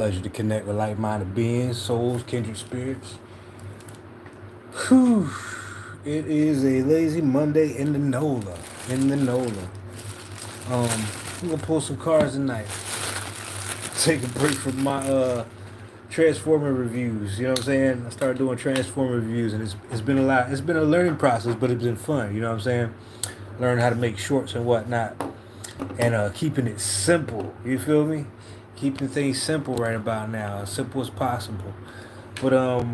Pleasure to connect with like-minded beings, souls, kindred spirits. Whew. It is a lazy Monday in the NOLA. In the NOLA. I'm gonna pull some cards tonight. Take a break from my Transformer reviews. You know what I'm saying? I started doing Transformer reviews, and it's been a lot. It's been a learning process, but it's been fun. You know what I'm saying? Learn how to make shorts and whatnot, and keeping it simple. You feel me? Keeping things simple right about now, as simple as possible. But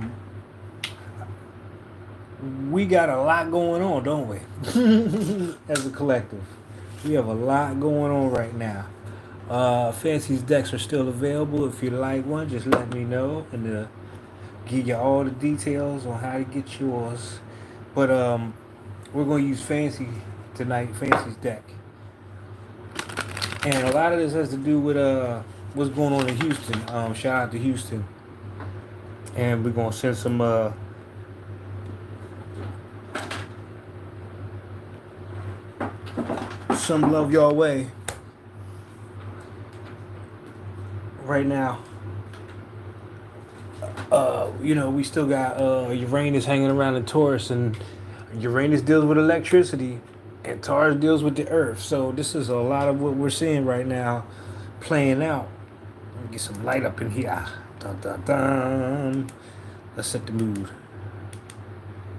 we got a lot going on, don't we? As a collective, we have a lot going on right now. Fancy's decks are still available. If you like one, just let me know, and give you all the details on how to get yours. But we're gonna use Fancy tonight. Fancy's deck, and a lot of this has to do with what's going on in Houston. Shout out to Houston, and we're gonna send some love your way right now. We still got Uranus hanging around in Taurus, and Uranus deals with electricity, and Taurus deals with the Earth. So this is a lot of what we're seeing right now playing out. Let me get some light up in here. Dun, dun, dun. Let's set the mood.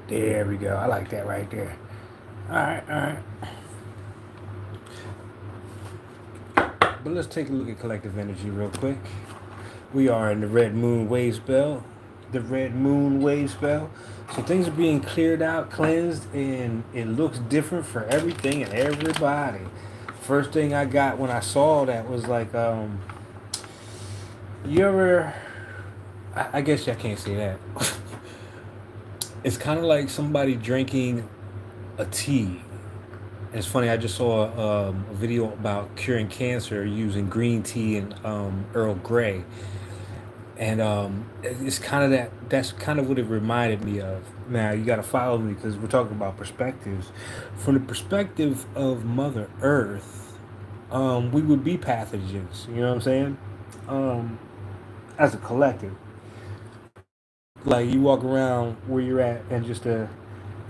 There we go. I like that right there. All right, all right. But let's take a look at collective energy real quick. We are in the red moon wave spell. The red moon wave spell. So things are being cleared out, cleansed, and it looks different for everything and everybody. First thing I got when I saw that was like, you ever, I guess I can't say that. It's kind of like somebody drinking a tea. It's funny, I just saw a video about curing cancer using green tea and Earl Grey. And it's kind of that's kind of what it reminded me of. Now, you got to follow me because we're talking about perspectives. From the perspective of Mother Earth, we would be pathogens. You know what I'm saying? As a collective. Like, you walk around where you're at and just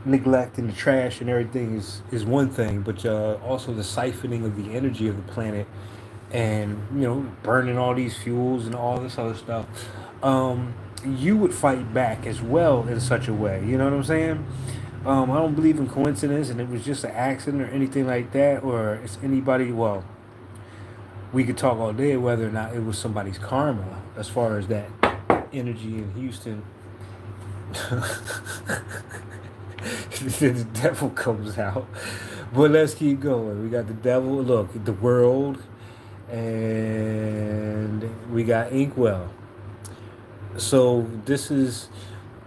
neglect and the trash and everything is one thing, but also the siphoning of the energy of the planet, and burning all these fuels and all this other stuff. You would fight back as well in such a way. You know what I'm saying? I don't believe in coincidence, and it was just an accident or anything like that, or it's anybody. Well, we could talk all day whether or not it was somebody's karma as far as that energy in Houston. The devil comes out. But let's keep going. We got the devil, look, the world, and we got Inkwell. So this is,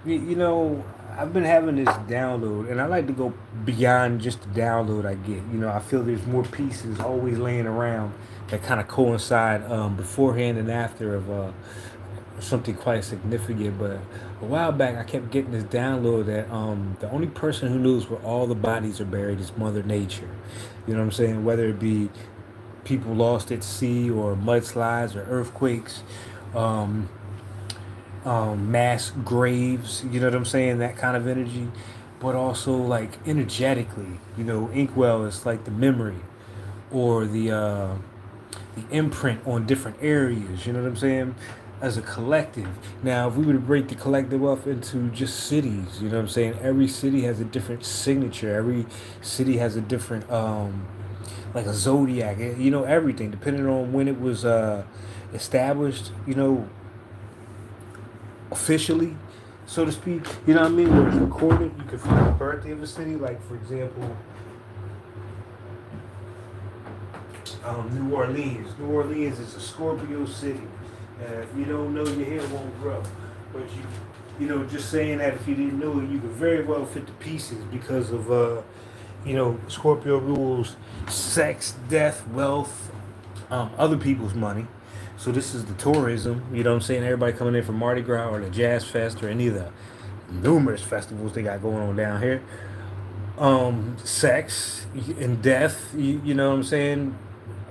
I've been having this download, and I like to go beyond just the download I get. I feel there's more pieces always laying around that kind of coincide beforehand and after of something quite significant. But a while back, I kept getting this download that the only person who knows where all the bodies are buried is Mother Nature. You know what I'm saying? Whether it be people lost at sea or mudslides or earthquakes, um, mass graves. You know what I'm saying? That kind of energy, but also like energetically. Inkwell is like the memory or the imprint on different areas. You know what I'm saying? As a collective. Now, if we were to break the collective up into just cities, you know what I'm saying? Every city has a different signature. Every city has a different, like a zodiac. Everything depending on when it was established. Officially, so to speak. You know what I mean? Where it's recorded, you can find the birthday of a city. Like, for example, New Orleans. New Orleans is a Scorpio city. If you don't know, your hair won't grow. But just saying that, if you didn't know it, you could very well fit the pieces because of, Scorpio rules sex, death, wealth, other people's money. So this is the tourism. You know what I'm saying? Everybody coming in from Mardi Gras or the Jazz Fest or any of the numerous festivals they got going on down here. Sex and death. You know what I'm saying?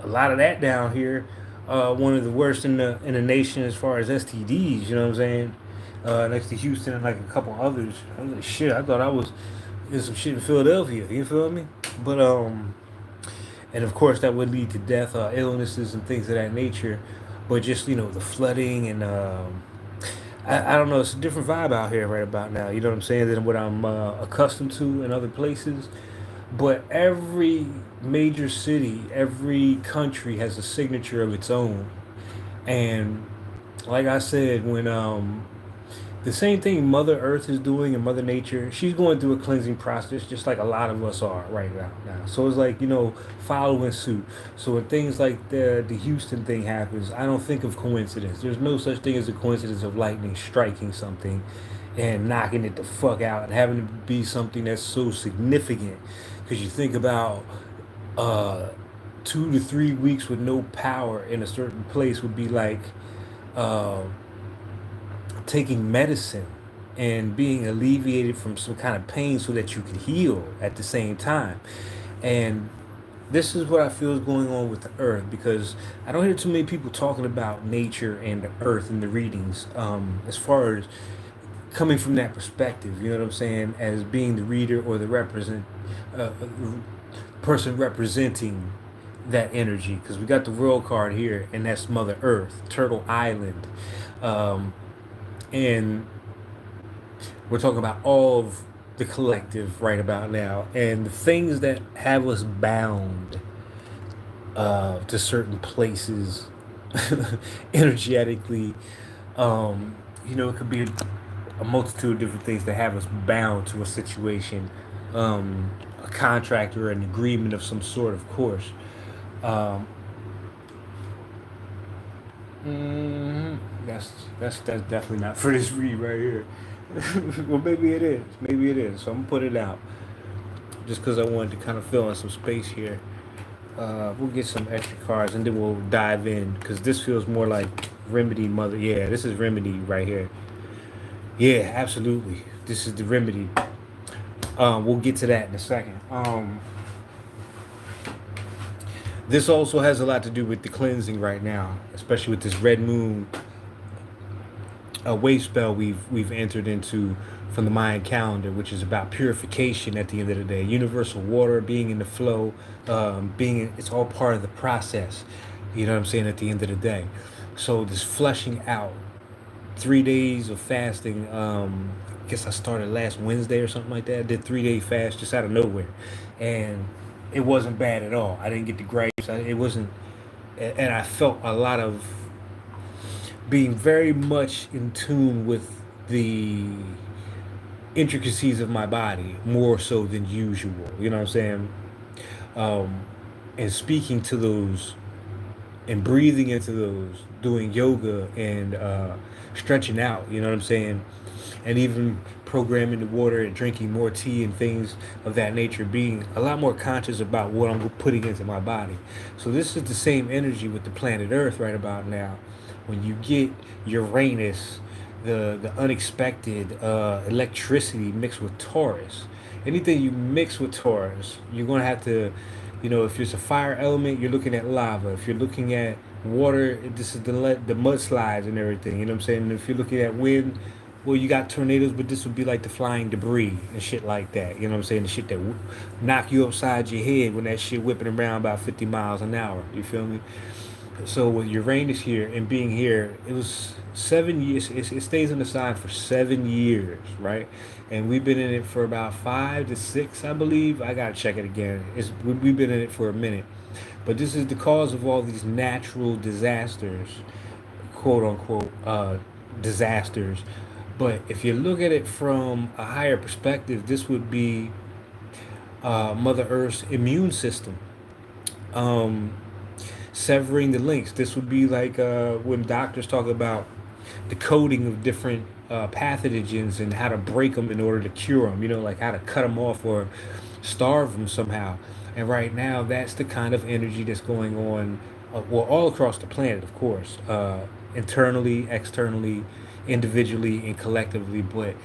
A lot of that down here. one of the worst in the nation as far as STDs. You know what I'm saying? Next to Houston and like a couple others. I was like, shit. I thought I was in some shit in Philadelphia. You feel me? But and of course that would lead to death, illnesses, and things of that nature. But just the flooding and I don't know. It's a different vibe out here right about now. You know what I'm saying? Than what I'm accustomed to in other places. But every major city, every country has a signature of its own. And like I said, when the same thing Mother Earth is doing and Mother Nature, she's going through a cleansing process just like a lot of us are right now. So it's like, following suit. So when things like the Houston thing happens, I don't think of coincidence. There's no such thing as a coincidence of lightning striking something and knocking it the fuck out and having to be something that's so significant. Because you think about uh, 2 to 3 weeks with no power in a certain place would be like uh, taking medicine and being alleviated from some kind of pain so that you can heal at the same time. And this is what I feel is going on with the earth because I don't hear too many people talking about nature and the earth in the readings. As far as coming from that perspective, you know what I'm saying, as being the reader or the person representing that energy. Because we got the world card here, and that's Mother Earth, Turtle Island, um, and we're talking about all of the collective right about now, and the things that have us bound to certain places energetically. It could be a multitude of different things that have us bound to a situation, a contract or an agreement of some sort, of course. Um, that's definitely not for this read right here. Well, maybe it is. Maybe it is. So I'm gonna put it out just because I wanted to kind of fill in some space here. We'll get some extra cards and then we'll dive in because this feels more like Remedy Mother. Yeah, this is Remedy right here. Yeah, absolutely. This is the Remedy. We'll get to that in a second. This also has a lot to do with the cleansing right now, especially with this red moon wave spell we've entered into from the Mayan calendar, which is about purification at the end of the day. Universal water, being in the flow, it's all part of the process. You know what I'm saying? At the end of the day, so this flushing out, 3 days of fasting. I guess I started last Wednesday or something like that. I did 3 day fast just out of nowhere, and it wasn't bad at all. I didn't get the gripes. It wasn't, and I felt a lot of being very much in tune with the intricacies of my body more so than usual. You know what I'm saying? Um, and speaking to those and breathing into those, doing yoga and stretching out. You know what I'm saying? And even programming the water and drinking more tea and things of that nature, being a lot more conscious about what I'm putting into my body. So this is the same energy with the planet Earth right about now. When you get Uranus, the unexpected electricity mixed with Taurus. Anything you mix with Taurus, you're gonna have to, if it's a fire element, you're looking at lava. If you're looking at water, this is the mudslides and everything. You know what I'm saying? And if you're looking at wind, well, you got tornadoes, but this would be like the flying debris and shit like that. You know what I'm saying? The shit that knock you upside your head when that shit whipping around about 50 miles an hour. You feel me? So with Uranus here and being here, it was 7 years. It stays in the sign for 7 years, right? And we've been in it for about 5 to 6, I believe. I gotta check it again. We've been in it for a minute, but this is the cause of all these natural disasters, quote unquote, disasters. But if you look at it from a higher perspective, this would be Mother Earth's immune system. Um, Severing the links. This would be like when doctors talk about the coding of different pathogens and how to break them in order to cure them, like how to cut them off or starve them somehow. And right now, that's the kind of energy that's going on, well, all across the planet, of course, internally, externally, individually, and collectively. But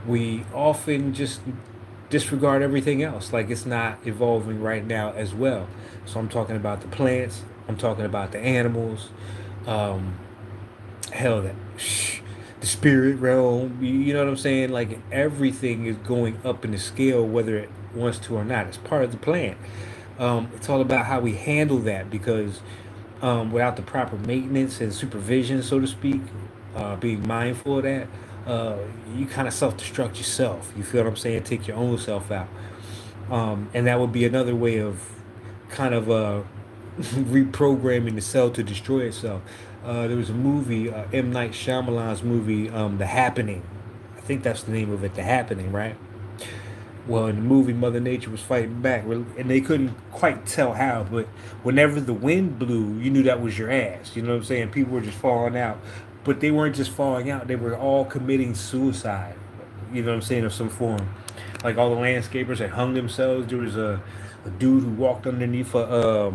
we often just disregard everything else like it's not evolving right now as well. So I'm talking about the plants, I'm talking about the animals, um, hell, the spirit realm. You know what I'm saying? Like everything is going up in the scale, whether it wants to or not. It's part of the plan. It's all about how we handle that because without the proper maintenance and supervision, so to speak, being mindful of that, uh, you kind of self destruct yourself. You feel what I'm saying? Take your own self out. And that would be another way of kind of reprogramming the cell to destroy itself. There was a movie, M. Night Shyamalan's movie, The Happening. I think that's the name of it, The Happening, right? Well, in the movie, Mother Nature was fighting back, and they couldn't quite tell how, but whenever the wind blew, you knew that was your ass. You know what I'm saying? People were just falling out, but they weren't just falling out; they were all committing suicide. You know what I'm saying, of some form. Like all the landscapers had hung themselves. There was a dude who walked underneath a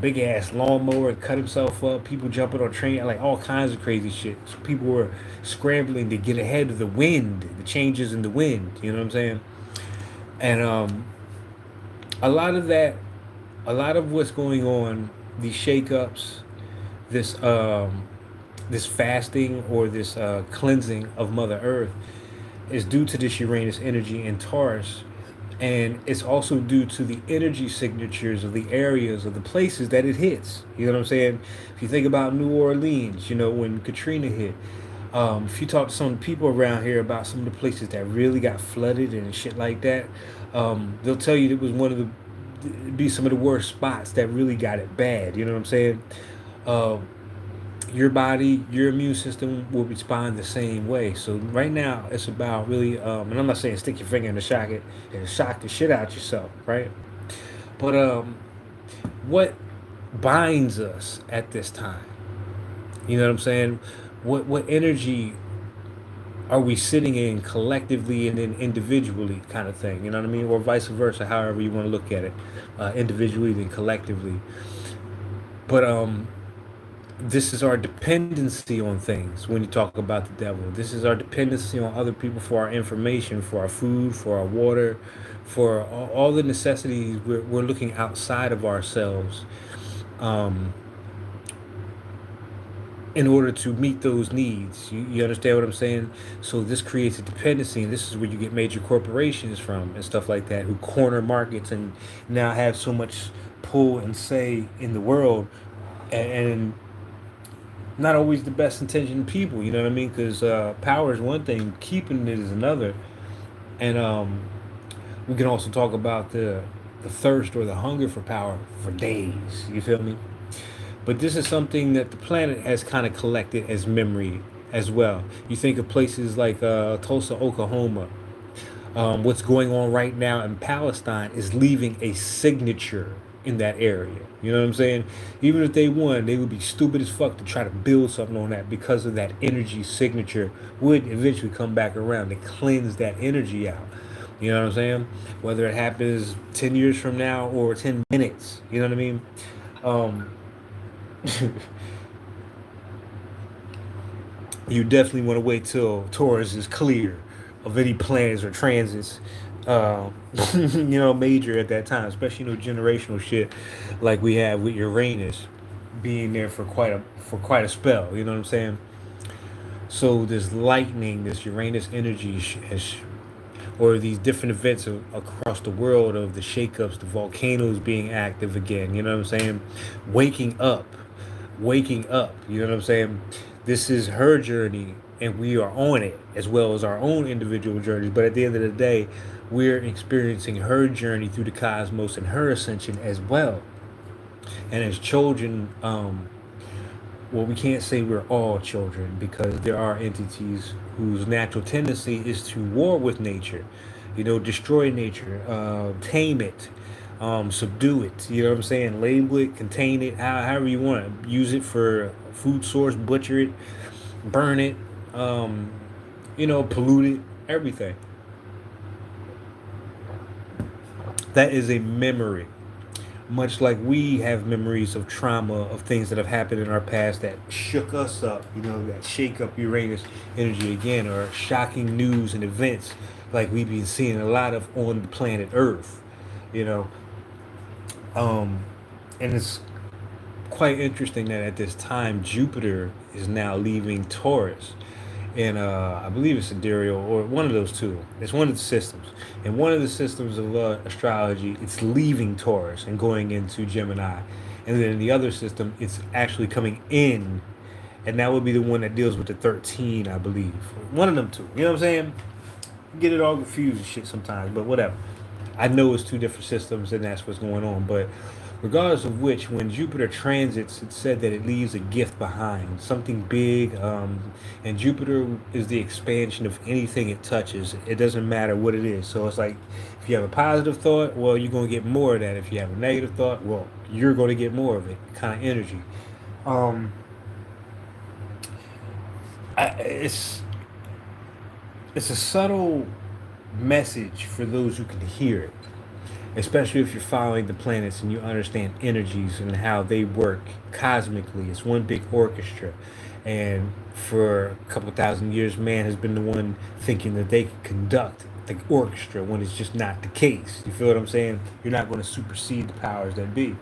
big ass lawnmower and cut himself up. People jumping on train, like all kinds of crazy shit. So people were scrambling to get ahead of the wind, the changes in the wind. You know what I'm saying? And a lot of that, a lot of what's going on, these shakeups, this this fasting or this cleansing of Mother Earth, is due to this Uranus energy in Taurus, and it's also due to the energy signatures of the areas of the places that it hits. You know what I'm saying? If you think about New Orleans, you know when Katrina hit. If you talk to some people around here about some of the places that really got flooded and shit like that, they'll tell you it was one of the be some of the worst spots that really got it bad. You know what I'm saying? Uh, your body, your immune system will respond the same way. So right now, it's about really, and I'm not saying stick your finger in the shock it and shock the shit out yourself, right? But what binds us at this time? You know what I'm saying? What energy are we sitting in collectively and then individually, kind of thing? You know what I mean, or vice versa, however you want to look at it, individually then collectively. But this is our dependency on things when you talk about the devil. This is our dependency on other people for our information, for our food, for our water, for all the necessities. We're looking outside of ourselves um, in order to meet those needs. You understand what I'm saying? So this creates a dependency, and this is where you get major corporations from and stuff like that who corner markets and now have so much pull and say in the world. And not always the best intentioned people. You know what I mean? Because power is one thing, keeping it is another. And we can also talk about the thirst or the hunger for power for days. You feel me? But this is something that the planet has kind of collected as memory as well. You think of places like Tulsa, Oklahoma. What's going on right now in Palestine is leaving a signature in that area. You know what I'm saying? Even if they won, they would be stupid as fuck to try to build something on that because of that energy signature would eventually come back around to cleanse that energy out. You know what I'm saying? Whether it happens 10 years from now or 10 minutes. You know what I mean? Um, you definitely want to wait till Taurus is clear of any planets or transits, uh, major at that time, especially generational shit like we have with Uranus being there for quite a spell. You know what I'm saying? So this lightning, this Uranus energy, or these different events across the world of the shakeups, the volcanoes being active again. You know what I'm saying? Waking up, waking up. You know what I'm saying? This is her journey, and we are on it as well as our own individual journeys. But at the end of the day, we're experiencing her journey through the cosmos and her ascension as well. And as children, well, we can't say we're all children because there are entities whose natural tendency is to war with nature, destroy nature, tame it, subdue it. You know what I'm saying? Label it, contain it, however you want to use it for food source, butcher it, burn it, um, pollute it, everything. That is a memory. Much like we have memories of trauma of things that have happened in our past that shook us up, that shake up Uranus energy again, or shocking news and events like we've been seeing a lot of on the planet Earth, you know. And it's quite interesting that at this time Jupiter is now leaving Taurus, and I believe it's sidereal or one of those two. It's one of the systems, and one of the systems of astrology, it's leaving Taurus and going into Gemini, and then in the other system, it's actually coming in, and that would be the one that deals with the 13, I believe. One of them two. You know what I'm saying? Get it all confused and shit sometimes, but whatever. I know it's two different systems, and that's what's going on. But regardless of which, when Jupiter transits, it said that it leaves a gift behind, something big. And Jupiter is the expansion of anything it touches. It doesn't matter what it is. So it's like if you have a positive thought, well, you're going to get more of that. If you have a negative thought, well, you're going to get more of it. Kind of energy. Um, it's it's a subtle message for those who can hear it, especially if you're following the planets and you understand energies and how they work cosmically. It's one big orchestra. And for a couple thousand years, man has been the one thinking that they can conduct the orchestra when it's just not the case. You feel what I'm saying? You're not going to supersede the powers that be.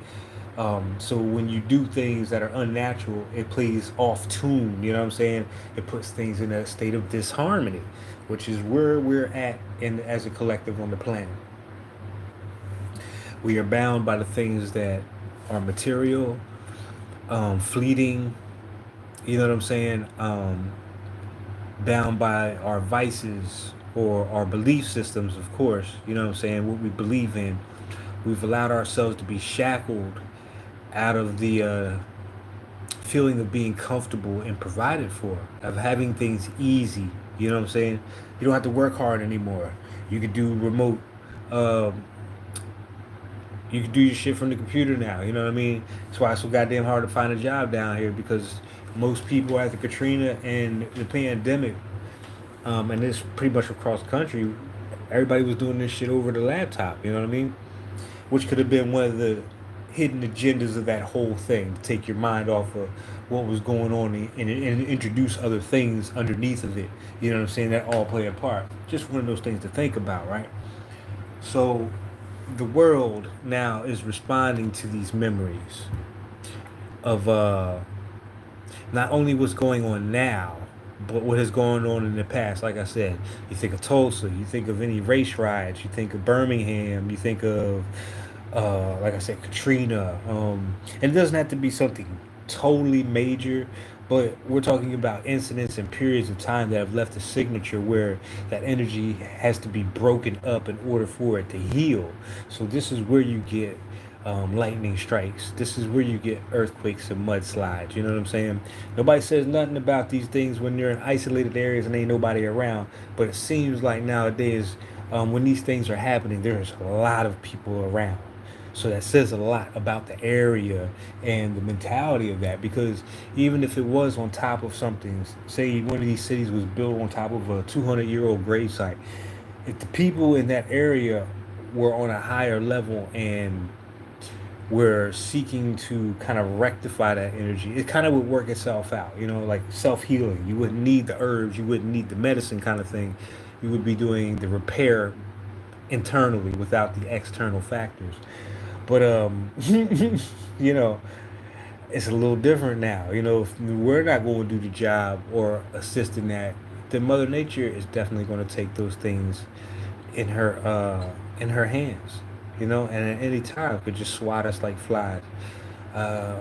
So when you do things that are unnatural, it plays off tune. You know what I'm saying? It puts things in a state of disharmony, which is where we're at in as a collective on the planet. We are bound by the things that are material, fleeting. You know what I'm saying? Bound by our vices or our belief systems, of course. You know what I'm saying? What we believe in. We've allowed ourselves to be shackled out of the feeling of being comfortable and provided for, of having things easy. You know what I'm saying? You don't have to work hard anymore. You can do remote. Um, you can do your shit from the computer now. You know what I mean? That's why it's so goddamn hard to find a job down here because most people after Katrina and the pandemic, and this pretty much across the country, everybody was doing this shit over the laptop. You know what I mean? Which could have been one of the hidden agendas of that whole thing to take your mind off of what was going on and introduce other things underneath of it. You know what I'm saying? That all play a part. Just one of those things to think about, right? So the world now is responding to these memories of not only what's going on now, but what has gone on in the past. Like I said, you think of Tulsa, you think of any race riots, you think of Birmingham, you think of, like I said, Katrina. And it doesn't have to be something totally major, but we're talking about incidents and periods of time that have left a signature where that energy has to be broken up in order for it to heal. So this is where you get lightning strikes. This is where you get earthquakes and mudslides. You know what I'm saying? Nobody says nothing about these things when you're in isolated areas and ain't nobody around. But it seems like nowadays, when these things are happening, there's a lot of people around. So that says a lot about the area and the mentality of that. Because even if it was on top of something, say one of these cities was built on top of a 200-year-old gravesite, if the people in that area were on a higher level and we're seeking to kind of rectify that energy, it kind of would work itself out, you know, like self healing. You wouldn't need the herbs, you wouldn't need the medicine kind of thing. You would be doing the repair internally without the external factors. But, you know, it's a little different now. You know, if we're not going to do the job or assist in that, then Mother Nature is definitely going to take those things in her hands, you know, and at any time could just swat us like flies. Uh,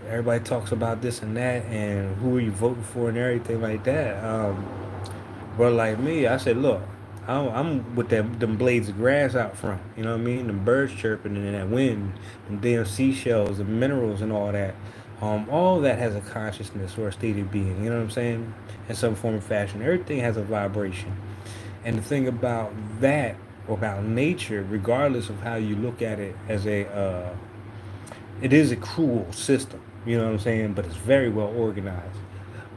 Everybody talks about this and that, and who are you voting for and everything like that. But like me, I said, look, I'm with them blades of grass out front. You know what I mean? Them birds chirping and that wind, them damn seashells, the minerals and all that. All that has a consciousness or a state of being. You know what I'm saying? In some form or fashion, everything has a vibration. And the thing about that, about nature, regardless of how you look at it as it is a cruel system. You know what I'm saying? But it's very well organized.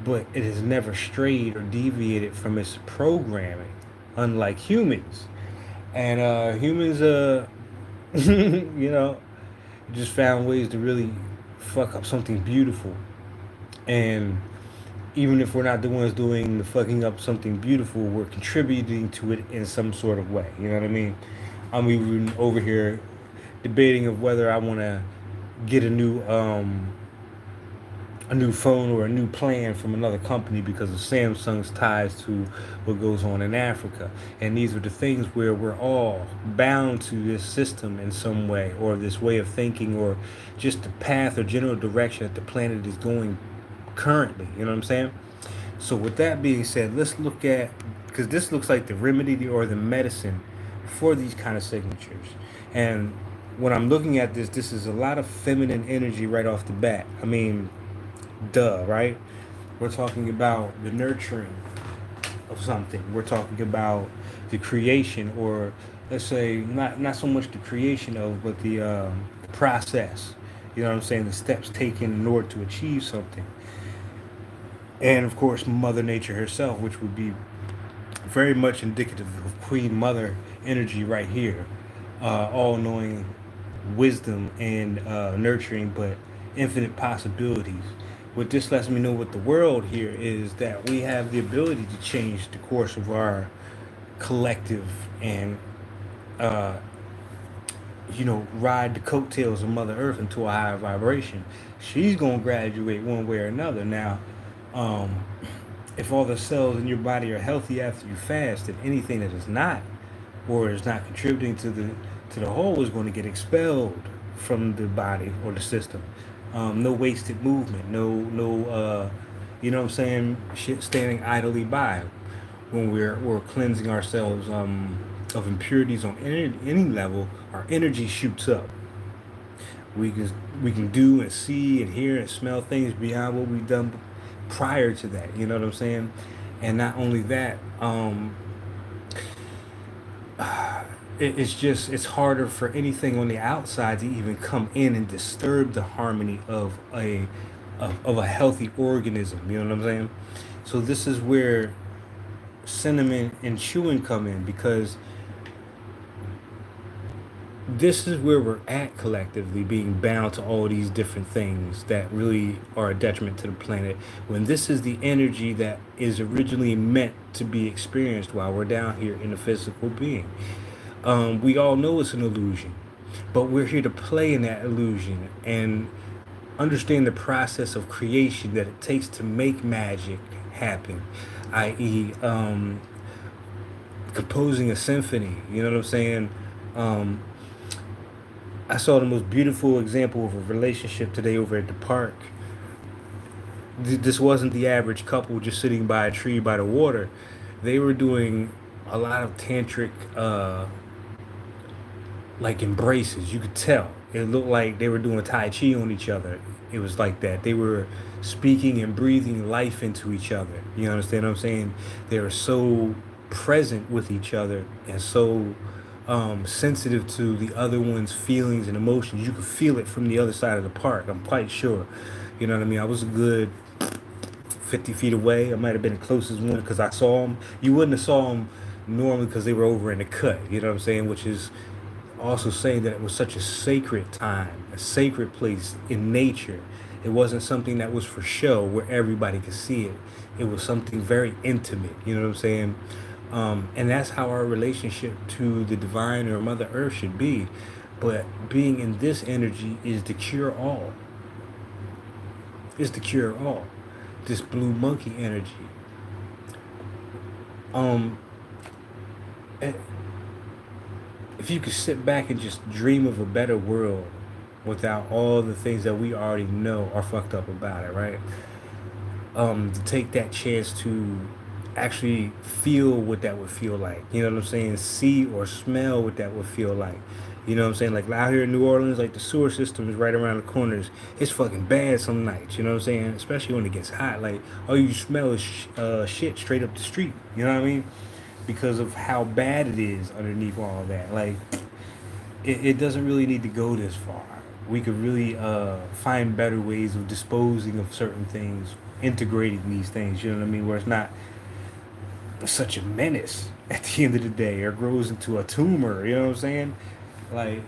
But it has never strayed or deviated from its programming, unlike humans. And humans, you know, just found ways to really fuck up something beautiful. And even if we're not the ones doing the fucking up something beautiful, we're contributing to it in some sort of way. You know what I mean? I'm even over here debating of whether I want to get a new a new phone or a new plan from another company because of Samsung's ties to what goes on in Africa. And these are the things where we're all bound to this system in some way, or this way of thinking, or just the path or general direction that the planet is going currently. You know what I'm saying? So, with that being said, let's look at, because this looks like the remedy or the medicine for these kind of signatures. And when I'm looking at this, this is a lot of feminine energy right off the bat. I mean, duh, right? We're talking about the nurturing of something. We're talking about the creation, or let's say not so much the creation of, but the process. You know what I'm saying? The steps taken in order to achieve something, and of course, Mother Nature herself, which would be very much indicative of Queen Mother energy right here, all-knowing wisdom and nurturing, but infinite possibilities. What this lets me know with the world here is that we have the ability to change the course of our collective and uh, ride the coattails of Mother Earth into a higher vibration. She's gonna graduate one way or another. Now, um, if all the cells in your body are healthy after you fast, then anything that is not, or is not contributing to the whole, is going to get expelled from the body or the system. No wasted movement. You know what I'm saying? Shit standing idly by when we're cleansing ourselves of impurities on any level. Our energy shoots up. We can do and see and hear and smell things beyond what we've done prior to that. You know what I'm saying? And not only that, it's harder for anything on the outside to even come in and disturb the harmony of a healthy organism. You know what I'm saying? So this is where cinnamon and chewing come in, because this is where we're at collectively, being bound to all these different things that really are a detriment to the planet, when this is the energy that is originally meant to be experienced while we're down here in a physical being. We all know it's an illusion, but we're here to play in that illusion and understand the process of creation that it takes to make magic happen, i.e., composing a symphony. You know what I'm saying? Um, I saw the most beautiful example of a relationship today over at the park. This wasn't the average couple just sitting by a tree by the water. They were doing a lot of tantric, like, embraces. You could tell. It looked like they were doing Tai Chi on each other. It was like that. They were speaking and breathing life into each other. You understand what I'm saying? They were so present with each other and so sensitive to the other one's feelings and emotions. You could feel it from the other side of the park. I'm quite sure. You know what I mean? I was a good 50 feet away. I might have been the closest one because I saw them. You wouldn't have saw them normally because they were over in the cut. You know what I'm saying? Which is also saying that it was such a sacred time, a sacred place in nature. It wasn't something that was for show where everybody could see it. It was something very intimate. You know what I'm saying? And that's how our relationship to the divine or Mother Earth should be. But being in this energy is the cure all. It's the cure all. This blue monkey energy. Um, eh, if you could sit back and just dream of a better world without all the things that we already know are fucked up about it, right? To take that chance to actually feel what that would feel like. You know what I'm saying? See or smell what that would feel like. You know what I'm saying? Like out here in New Orleans, like the sewer system is right around the corners. It's fucking bad some nights. You know what I'm saying? Especially when it gets hot. Like all you smell is shit straight up the street. You know what I mean? Because of how bad it is underneath all of that. Like it doesn't really need to go this far. We could really find better ways of disposing of certain things, integrating these things. You know what I mean? Where it's not such a menace at the end of the day, or grows into a tumor. You know what I'm saying? Like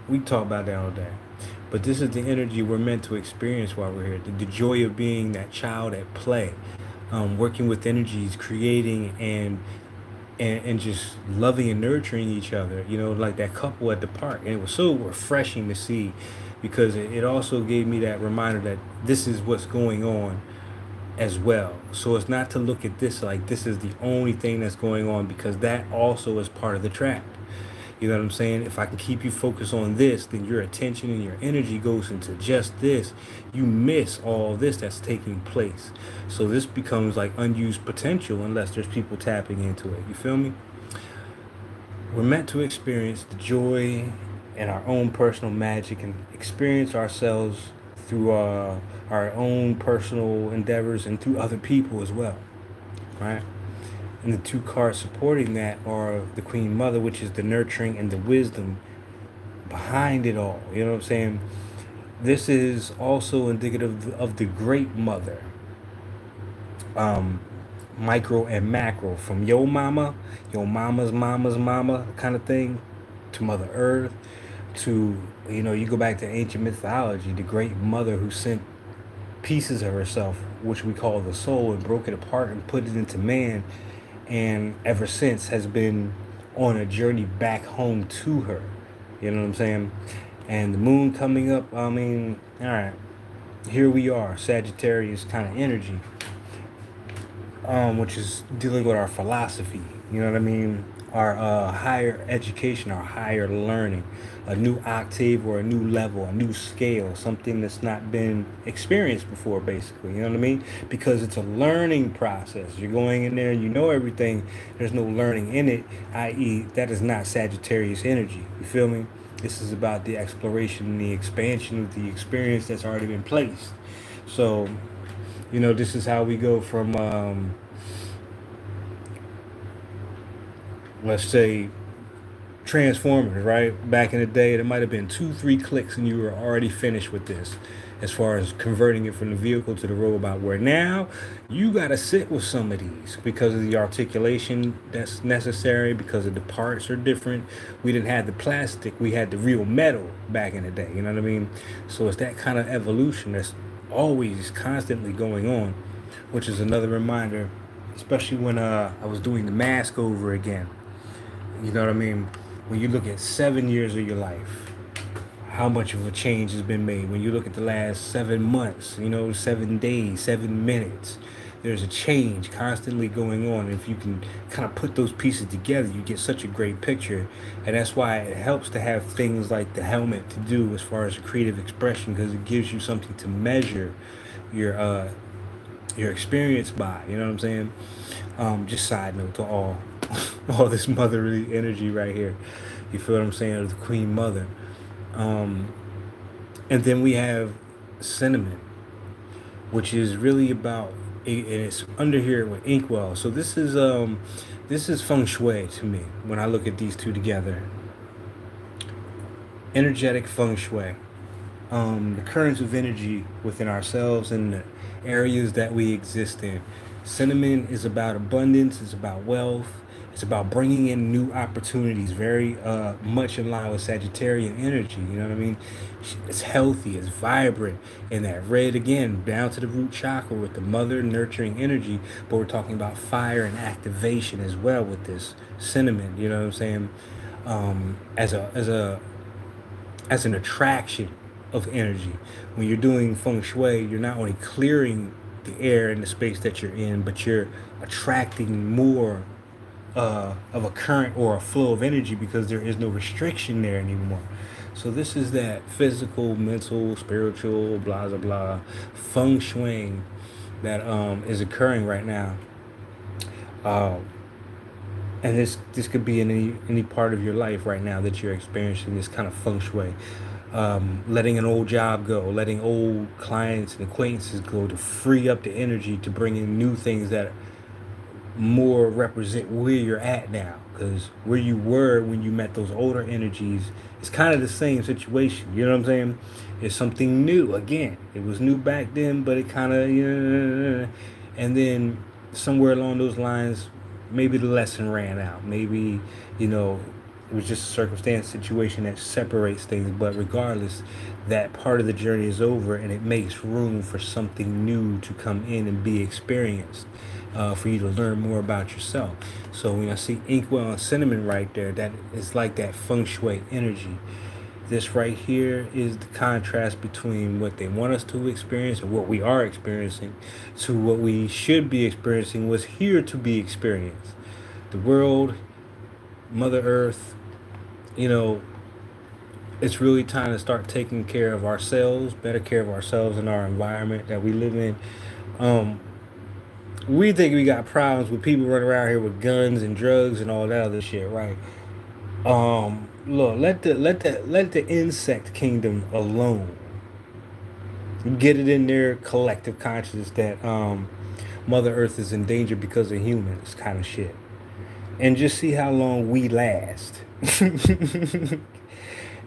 we talk about that all day, but this is the energy we're meant to experience while we're here. The joy of being that child at play, working with energies, creating and just loving and nurturing each other. You know, like that couple at the park, and it was so refreshing to see because it also gave me that reminder that this is what's going on as well. So it's not to look at this like this is the only thing that's going on, because that also is part of the trap. You know what I'm saying? If I can keep you focused on this, then your attention and your energy goes into just this. You miss all this that's taking place. So this becomes like unused potential unless there's people tapping into it. You feel me? We're meant to experience the joy and our own personal magic and experience ourselves through our own personal endeavors and through other people as well, right? And the two cards supporting that are the Queen Mother, which is the nurturing and the wisdom behind it all. You know what I'm saying? This is also indicative of the Great Mother, um, micro and macro, from your mama, your mama's mama's mama kind of thing, to Mother Earth, to, you go back to ancient mythology, the Great Mother who sent pieces of herself, which we call the soul, and broke it apart and put it into man, and ever since has been on a journey back home to her. You know what I'm saying? And the moon coming up, I mean, all right, here we are, Sagittarius kind of energy, which is dealing with our philosophy. You know what I mean? Our higher education, our higher learning, a new octave or a new level, a new scale, something that's not been experienced before, basically. You know what I mean? Because it's a learning process. You're going in there and you know everything. There's no learning in it, i.e., that is not Sagittarius energy. You feel me? This is about the exploration and the expansion of the experience that's already been placed. So, this is how we go from, let's say, Transformers, right? Back in the day, it might have been 2, 3 clicks and you were already finished with this, as far as converting it from the vehicle to the robot. Where now, you got to sit with some of these because of the articulation that's necessary, because of the parts are different. We didn't have the plastic, we had the real metal back in the day, you know what I mean? So it's that kind of evolution that's always constantly going on, which is another reminder, especially when I was doing the mask over again. You know what I mean? When you look at 7 years of your life, how much of a change has been made. When you look at the last 7 months, 7 days, 7 minutes, there's a change constantly going on. If you can kind of put those pieces together, you get such a great picture. And that's why it helps to have things like the helmet to do as far as creative expression, because it gives you something to measure your experience by. You know what I'm saying? Just side note to all this motherly energy right here. You feel what I'm saying? Of the Queen Mother. Um, and then we have cinnamon, which is really about, and it's under here with inkwell. So this is feng shui to me when I look at these two together. Energetic feng shui. The currents of energy within ourselves and the areas that we exist in. Cinnamon is about abundance, it's about wealth, it's about bringing in new opportunities, very much in line with Sagittarian energy. You know what I mean? It's healthy, it's vibrant, and that red again, down to the root chakra with the mother nurturing energy. But we're talking about fire and activation as well with this cinnamon. You know what I'm saying? As an attraction of energy. When you're doing feng shui, you're not only clearing the air and the space that you're in, but you're attracting more of a current or a flow of energy, because there is no restriction there anymore. So this is that physical, mental, spiritual, blah blah blah, feng shui that is occurring right now. Um, and this could be in any part of your life right now that you're experiencing this kind of feng shui. Letting an old job go, letting old clients and acquaintances go, to free up the energy to bring in new things that more represent where you're at now. Because where you were when you met those older energies, it's kind of the same situation. You know what I'm saying? It's something new again. It was new back then, but it kind of, and then somewhere along those lines, maybe the lesson ran out. Maybe, it was just a circumstance situation that separates things. But regardless, that part of the journey is over, and it makes room for something new to come in and be experienced, for you to learn more about yourself. So when I see inkwell and cinnamon right there, that is like that feng shui energy. This right here is the contrast between what they want us to experience and what we are experiencing to what we should be experiencing was here to be experienced. The world, Mother Earth, you know, it's really time to start taking care of ourselves, better care of ourselves and our environment that we live in. Um, we think we got problems with people running around here with guns and drugs and all that other shit, right? Look, let the insect kingdom alone. Get it in their collective consciousness that Mother Earth is in danger because of humans, kind of shit, and just see how long we last.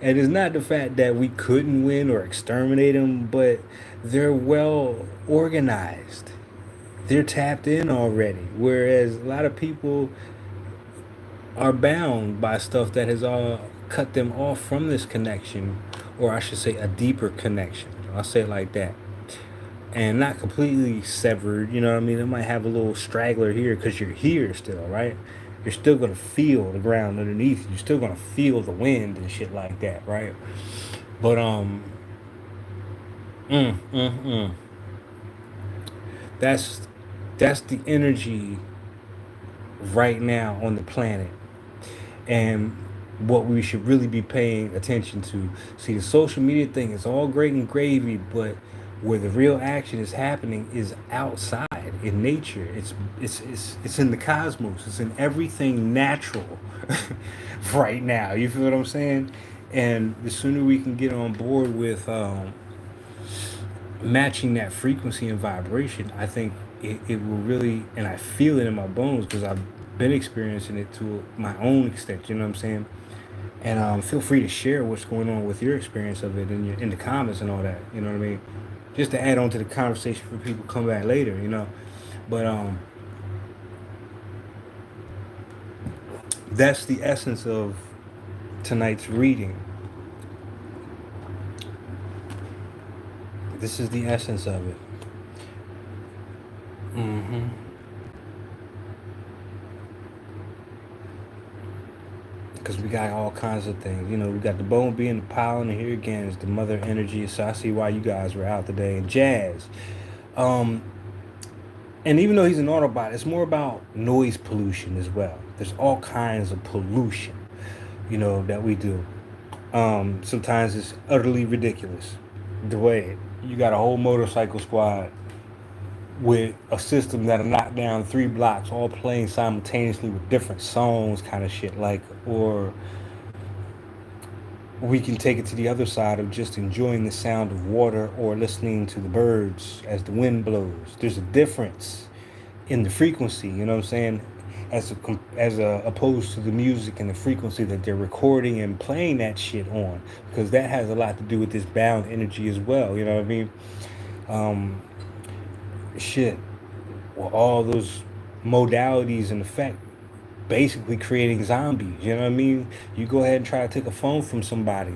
And it's not the fact that we couldn't win or exterminate them, but they're well organized. They're tapped in already. Whereas a lot of people are bound by stuff that has cut them off from this connection, or I should say, a deeper connection. I'll say it like that. And not completely severed, you know what I mean? It might have a little straggler here because you're here still, right? You're still gonna feel the ground underneath you. You're still gonna feel the wind and shit like that, right? But mm, mm, mm. that's that's the energy right now on the planet, and what we should really be paying attention to. See, the social media thing is all great and gravy, but where the real action is happening is outside in nature. It's in the cosmos. It's in everything natural right now. You feel what I'm saying? And the sooner we can get on board with matching that frequency and vibration, I think it will really, and I feel it in my bones because I've been experiencing it to my own extent. You know what I'm saying? And feel free to share what's going on with your experience of it in the comments and all that. You know what I mean? Just to add on to the conversation for people come back later. You know, but that's the essence of tonight's reading. This is the essence of it. Mm-hmm. Because we got all kinds of things. You know, we got the bone being the pollen, and here again is the mother energy. So I see why you guys were out today. And jazz. Um, and even though he's an Autobot, it's more about noise pollution as well. There's all kinds of pollution, you know, that we do. Sometimes it's utterly ridiculous. The way you got a whole motorcycle squad with a system that'll knock down 3 blocks, all playing simultaneously with different songs, kind of shit. Like, or we can take it to the other side of just enjoying the sound of water or listening to the birds as the wind blows. There's a difference in the frequency, you know what I'm saying? As opposed to the music and the frequency that they're recording and playing that shit on, because that has a lot to do with this bound energy as well. You know what I mean? Um, shit. Well, all those modalities in effect basically creating zombies. You know what I mean? You go ahead and try to take a phone from somebody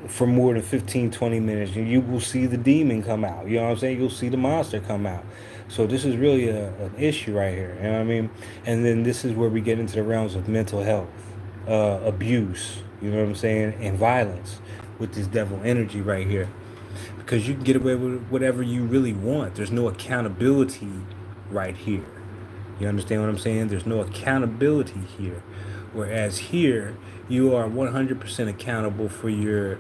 for more than 15, 20 minutes, and you will see the demon come out. You know what I'm saying? You'll see the monster come out. So this is really an issue right here. You know what I mean? And then this is where we get into the realms of mental health, abuse, you know what I'm saying, and violence with this devil energy right here. Because you can get away with whatever you really want. There's no accountability right here. You understand what I'm saying? There's no accountability here. Whereas here, you are 100% accountable for your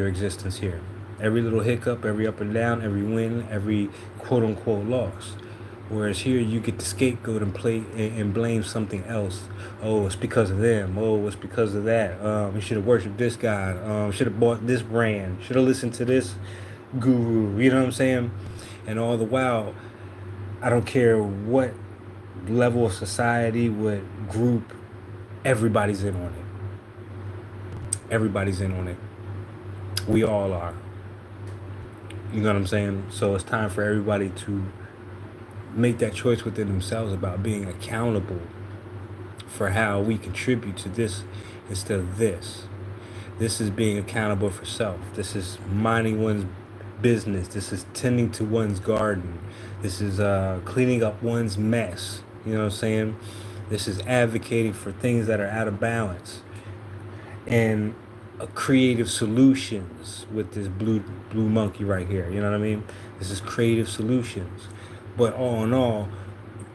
existence here. Every little hiccup, every up and down, every win, every quote unquote loss. Whereas here you get to scapegoat and play and blame something else. Oh, it's because of them. Oh, it's because of that. You should have worshipped this guy. Should have bought this brand. Should have listened to this guru. You know what I'm saying? And all the while, I don't care what level of society, what group, everybody's in on it. Everybody's in on it. We all are. You know what I'm saying? So it's time for everybody to make that choice within themselves about being accountable for how we contribute to this instead of this. This is being accountable for self. This is minding one's business. This is tending to one's garden. This is cleaning up one's mess. You know what I'm saying? This is advocating for things that are out of balance. and creative solutions with this blue monkey right here. You know what I mean? This is creative solutions, but all in all,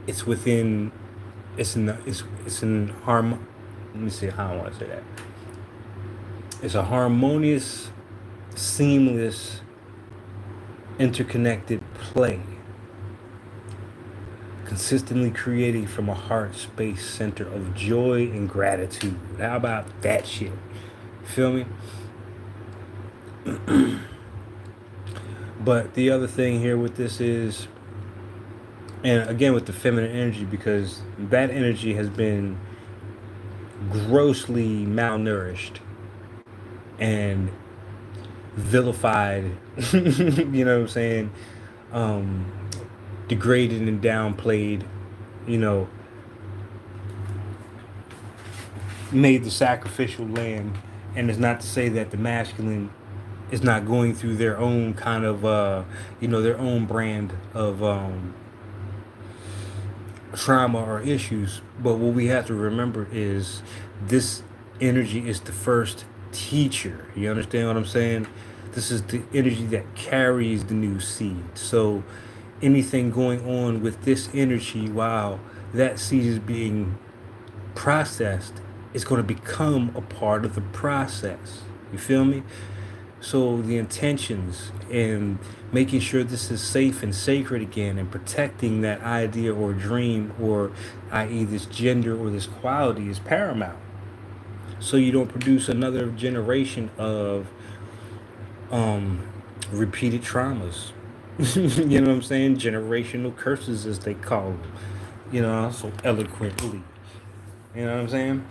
it's within it's in harm. Let me see how I want to say that. It's a harmonious, seamless, interconnected play, consistently creating from a heart space center of joy and gratitude. How about that shit? Feel me? But the other thing here with this is, and again with the feminine energy, because that energy has been grossly malnourished and vilified, you know what I'm saying? Um, Degraded and downplayed, you know, made the sacrificial lamb. And it's not to say that the masculine is not going through their own kind of, their own brand of trauma or issues. But what we have to remember is this energy is the first teacher. You understand what I'm saying? This is the energy that carries the new seed. So anything going on with this energy while that seed is being processed is going to become a part of the process. You feel me? So the intentions and making sure this is safe and sacred again and protecting that idea or dream or i.e. this gender or this quality is paramount. So you don't produce another generation of um, repeated traumas. You know what I'm saying? Generational curses as they call them. You know, so eloquently. You know what I'm saying?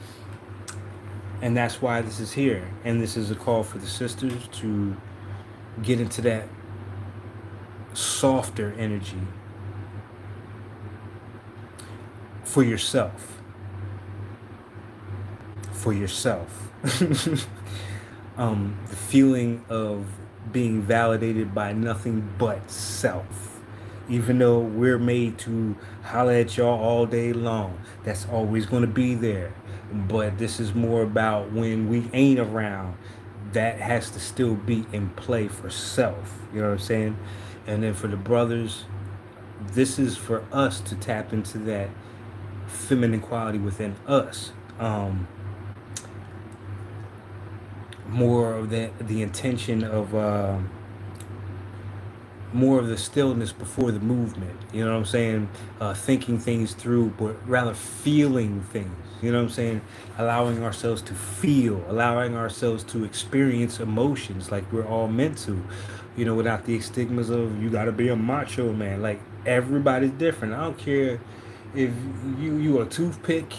And that's why this is here. And this is a call for the sisters to get into that softer energy for yourself. For yourself. The feeling of being validated by nothing but self. Even though we're made to holler at y'all all day long, that's always going to be there. But this is more about when we ain't around, that has to still be in play for self. You know what I'm saying? And then for the brothers, this is for us to tap into that feminine quality within us. More of the intention of more of the stillness before the movement. You know what I'm saying? Thinking things through, but rather feeling things. You know what I'm saying? Allowing ourselves to feel, allowing ourselves to experience emotions like we're all meant to. You know, without the stigmas of you got to be a macho man. Like everybody's different. I don't care if you a toothpick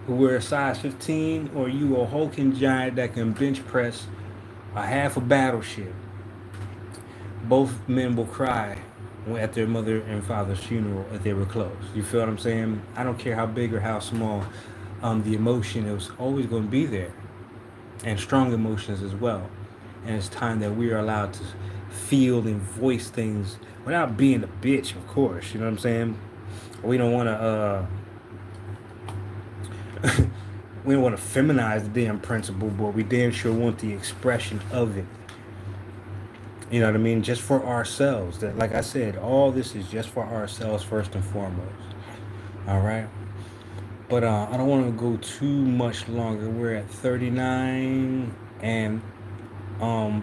who wear a size 15 or you a hulking giant that can bench press a half a battleship. Both men will cry at their mother and father's funeral if they were close. You feel what I'm saying? I don't care how big or how small. The emotion is always going to be there, and strong emotions as well. And it's time that we are allowed to feel and voice things without being a bitch, of course. You know what I'm saying? We don't want to. We don't want to feminize the damn principle, but we damn sure want the expression of it. You know what I mean? Just for ourselves. That, like I said, all this is just for ourselves first and foremost. All right. But I don't want to go too much longer. We're at 39 and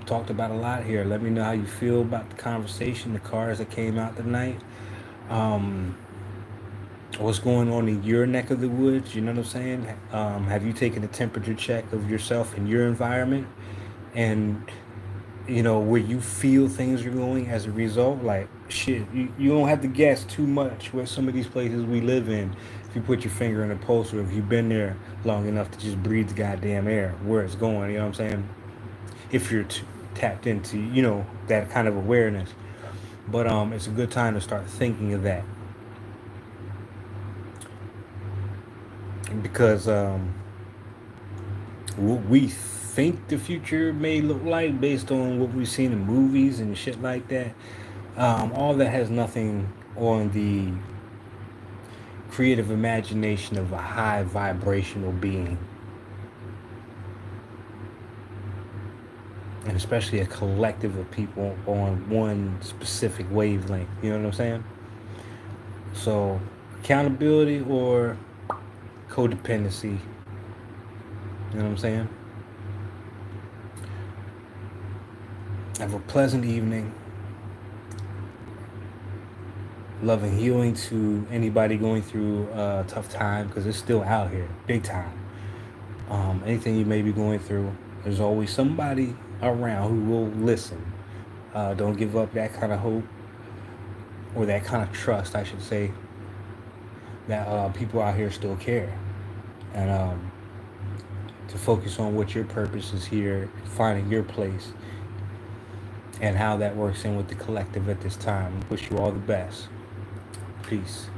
talked about a lot here. Let me know how you feel about the conversation, the cards that came out tonight. Um, what's going on in your neck of the woods? You know what I'm saying? Have you taken a temperature check of yourself and your environment? And where you feel things are going as a result, like shit, you don't have to guess too much where some of these places we live in. If you put your finger in a pulse, or if you've been there long enough to just breathe the goddamn air, where it's going, you know what I'm saying? If you're tapped into, that kind of awareness. But it's a good time to start thinking of that, because what we think the future may look like based on what we've seen in movies and shit like that, all that has nothing on the creative imagination of a high vibrational being. and especially a collective of people on one specific wavelength. You know what I'm saying? So, accountability or codependency. You know what I'm saying? Have a pleasant evening. Love and healing to anybody going through a tough time because it's still out here, big time. Anything you may be going through, there's always somebody around who will listen. Don't give up that kind of hope or that kind of trust, I should say, that people out here still care. And to focus on what your purpose is here, finding your place, and how that works in with the collective at this time. Wish you all the best. Peace.